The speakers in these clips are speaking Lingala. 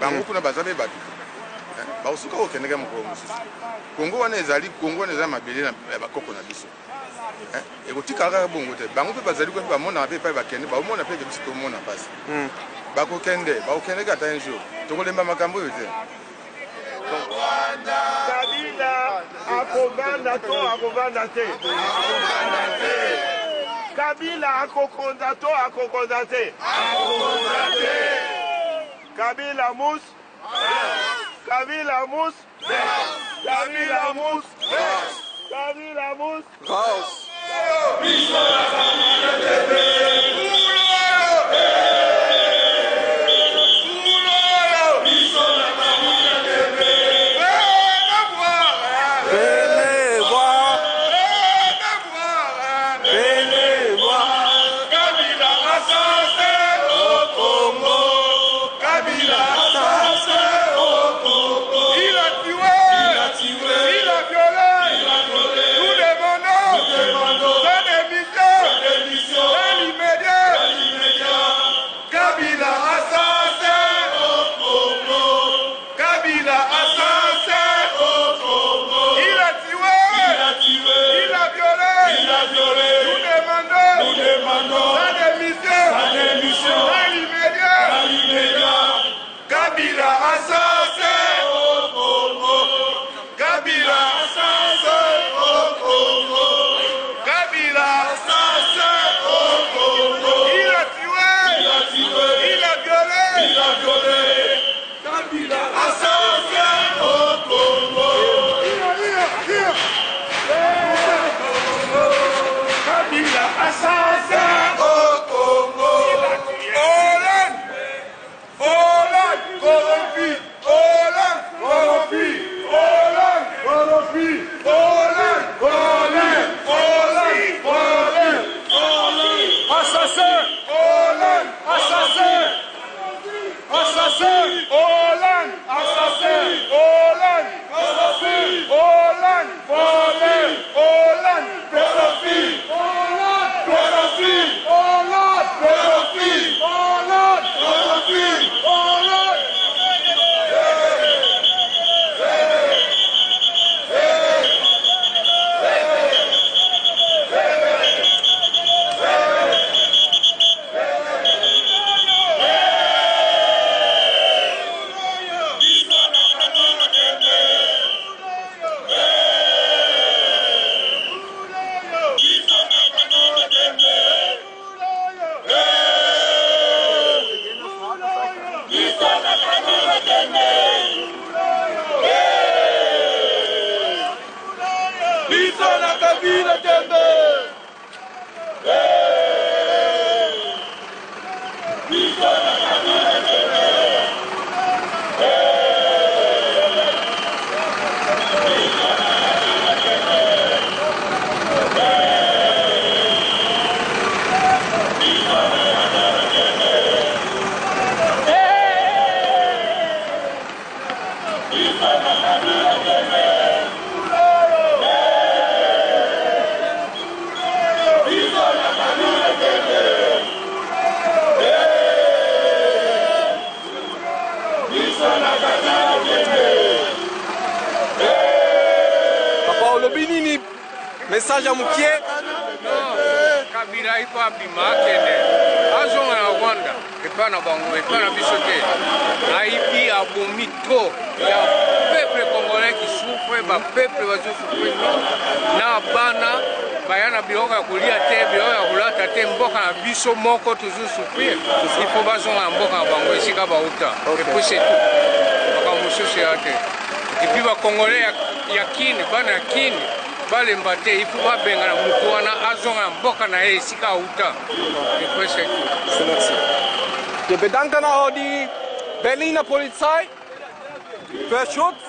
bango kuna bazabe bato baosuka kokendeka mokolo mosusu kongo wana ezali mabele na bakoko na biso ekotikala kaka bongo te bango mpe bazali mpe bamonaka mpe epai bakende baomona mpe biso tomona mpasi bakokendeka ata un jour tokolemba makambo oyo te Kabila akovanda to akovanda te. Kabila akokonda to akokonda te. Kabila mus. Kabila mus. Kabila mus. Kabila mus. Message à Moukié. Kabila iko abima kende. Azonga na Rwanda. Epa na bango, epa na bisote. Aipi abomi trop. Il y a peuple congolais qui souffre, ba peuple va souffrir. Na bana bayana biloka kulia te, biloka kulata te mboka na biso moko toujours souffrir. Il faut bazonga na mboka na bango esika bauta. Et puis c'est tout. Bakamususu yake. Et puis ba congolais ya kini, bana ya kini. Balemba te il faut babenga na mutu wana azonga na mboka na ye esika auta. Et puis c'est tout. Merci. Wir bedanken auch die Berliner Polizei für Schutz.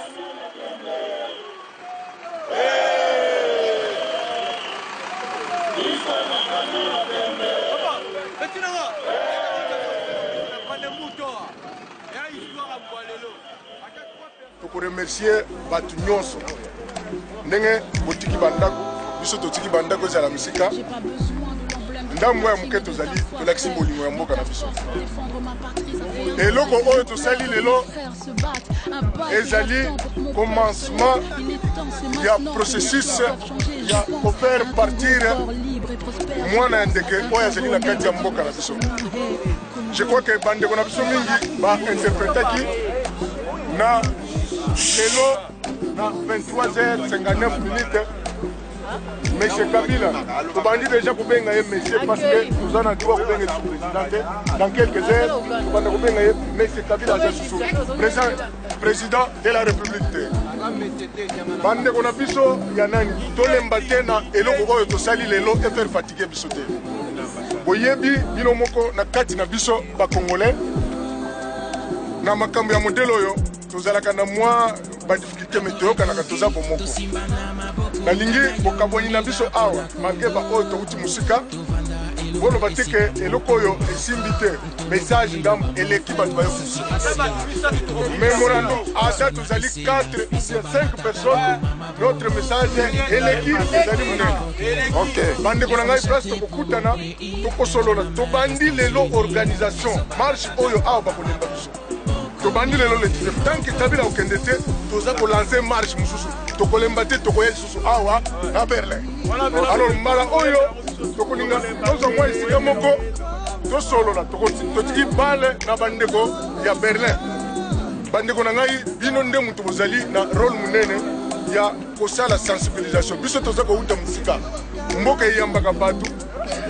Pour remercier batu nyonso ndenge botiki bandako biso totiki bandako za la musika ndambo ya moke tozali tolakisi bolingo ya mboka na biso eloko oyo tosali lelo ezali commencement ya processus ya kofaire partir mwana ya ndeke oyo azali na kati ya mboka na biso. Je crois que bandeko na biso mingi bainterpretaki na lelo na 23h59. Monsieur Kabila, vous bandit déjà pour bien gagner monsieur parce que nous en avons droit pour bien président. Dans quelques heures, vous bandit pour bien gagner monsieur Kabila président de la République. Bande qu'on a biso yanani tolemba na eloko oyo tosali lelo et faire fatiguer biso te. Boyebi bino moko na kati na biso ba congolais na makambo ya modelo oyo tozalaka na mwa ba difficulté météo kana toza bomoko. Nalingi bokaboni na biso awa malgré ba oyo touti musika bolo bateke eloko oyo esimbi te message ndam eleki bato bayo memorandum asa tozali 4 sur 5 personnes notre message eleki ezali monene. Ok bande kona ngai place tokokutana tokosolola tobandi lelo organisation marche oyo awa bakolemba biso tobandi lelo le 19 tant que Kabila okende te toza ko lancer marche mususu tokolemba te tokoye susu awa na Berlin. Alors mbala oyo tokoninga tozo mwa isika moko tosolola totiki bale na bandeko ya Berlin. Bandeko na ngai bino nde mutu bozali na rôle munene ya kosala sensibilisation biso toza ko uta musika mboka yambaka batu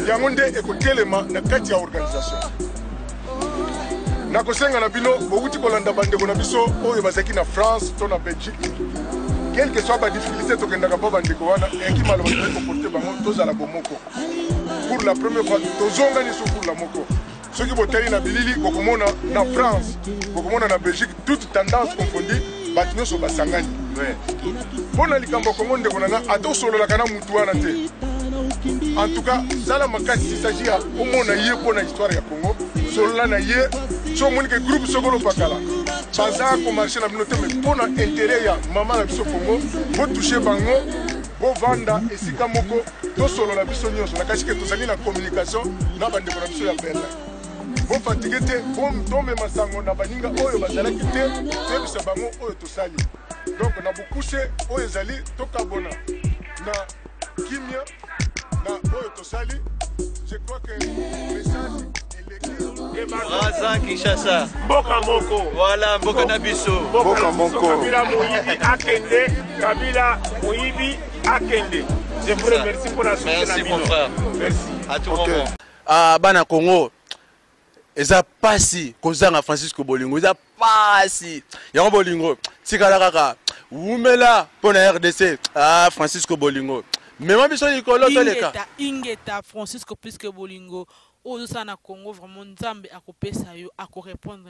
yango nde ekotelema na kati ya organisation. Nakosenga na bino bokuti kolanda bandeko na biso oyo bazaki na France to na Belgique. Quelle que soit la difficulté tokendaka pa bandeko wana eki maloba ko porter bango tozala bomoko. Pour la première fois tozonga ni pour la moko. Ceux qui boteli na bilili bokomona na France, bokomona na Belgique, toute tendance confondue, batinyo so basangani. Pona likambo kongo ndeko nanga ato solo la kana mutu wana te. En tout cas, ça la makasi il s'agit à au mona yé pona histoire ya Congo. Solo la na yé so moni ke groupe sokolo pakala. Baza ko marcher na binote mais pona intérêt ya mama na biso Congo, bo toucher bango, bo vanda esika moko, to solo la biso nyonso na kasi ke tozali na communication na bande ko na biso ya Berlin. Bo fatigué te, bo tombe masango na baninga oyo bazalaki te, te bisa bango oyo tosali. Donc na bokuse oyo ezali tokabona na kimia na oyo tosali. Je crois que le message Raza Kinshasa. Mboka moko. Voilà, Mboka Nabiso. Mboka moko. Kabila Moyibi akende. Kabila Moyibi akende. Je vous remercie pour la soutien. Merci mon frère. Merci. À tout moment. Bana Congo. Eza pasi kozanga Francisco Bolingo. Eza pasi. Yango Bolingo. Tikala kaka. Umela pona RDC. Francisco Bolingo. Mais moi biso likolo toleka. Ingeta Francisco plus que Bolingo. Au sein de Congo, vraiment, Nzambe a coupé ça, a répondre.